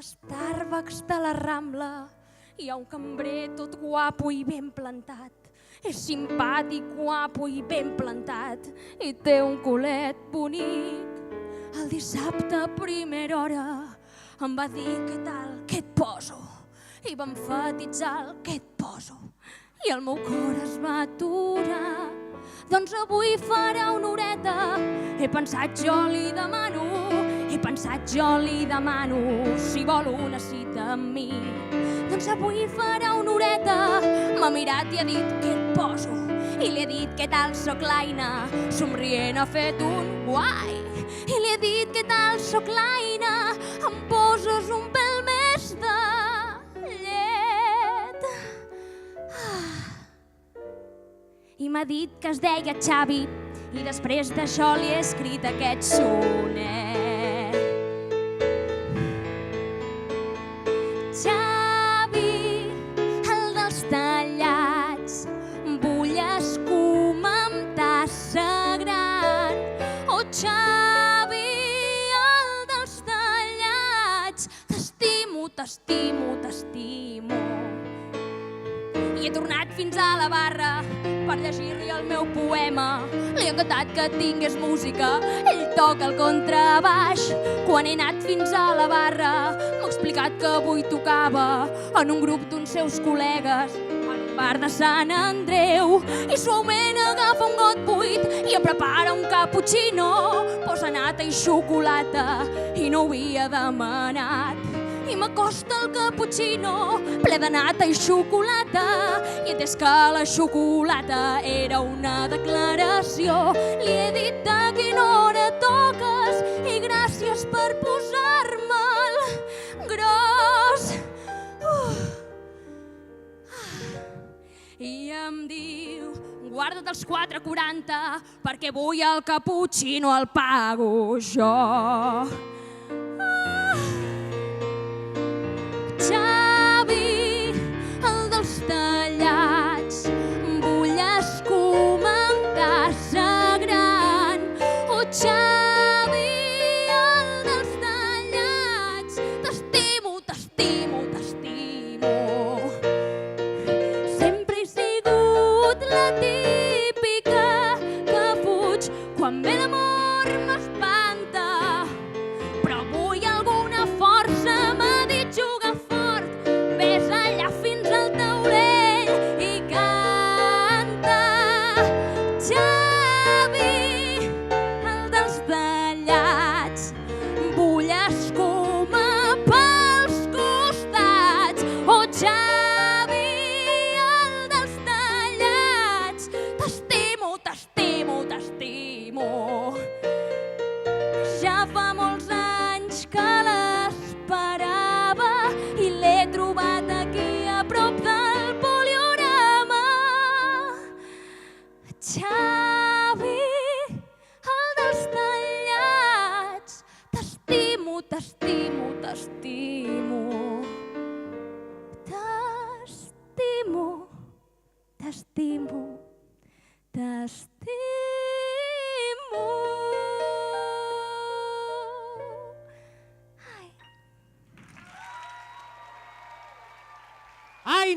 Starbucks de la Rambla hi ha un cambrer tot guapo i ben plantat. És simpàtic, guapo i ben plantat i té un culet bonic. El dissabte a primera hora em va dir què tal, què et poso, i va emfatitzar el què et poso i el meu cor es va aturar. Doncs avui farà una horeta, he pensat jo li demano, si vol una cita amb mi. Doncs avui farà una horeta, m'ha mirat i ha dit què et poso, i li he dit què tal soc l'Aina, somrient ha fet un guai, i li he dit què tal soc l'Aina, em poses un pèl més de llet. I m'ha dit que es deia Xavi i després d'això li he escrit aquest sonet. Xavi, el dels tallats, vull escuma amb tassa gran. Oh, Xavi, el dels tallats, t'estimo, t'estimo, t'estimo. I he tornat fins a la barra per llegir-li el meu poema. Li ha encantat que tingués música, ell toca el contrabaix. Quan he anat fins a la barra m'ha explicat que avui tocava en un grup d'uns seus col·legues en un bar de Sant Andreu. I suaument agafa un got buit i em prepara un cappuccino, posa nata i xocolata i no ho havia demanat. I m'acosta el cappuccino ple de nata i xocolata i he entès que la xocolata era una declaració. Li he dit a quina hora toques i gràcies per posar-me'l gros. I em diu, guarda't els 4,40 perquè avui el cappuccino el pago jo. Xavi, el dels tallats, vull escuma amb tassa gran. Oh, Xavi, el dels tallats, t'estimo, t'estimo, t'estimo. Sempre he sigut la típica que fuig quan ve l'amor m'espanta, però avui alguna força m'ha dit juga fort, ves allà fins al taulell i canta. Xavi, el dels tallats, vull escuma pels costats. Oh, Xavi, el dels tallats, t'estimo, t'estimo, t'estimo. Ja fa molts anys que l'esperava i l'he trobat aquí a prop del Poliorama. Xavi, el dels tallats, t'estimo, t'estimo, t'estimo. T'estimo, t'estimo, t'estimo. Ai,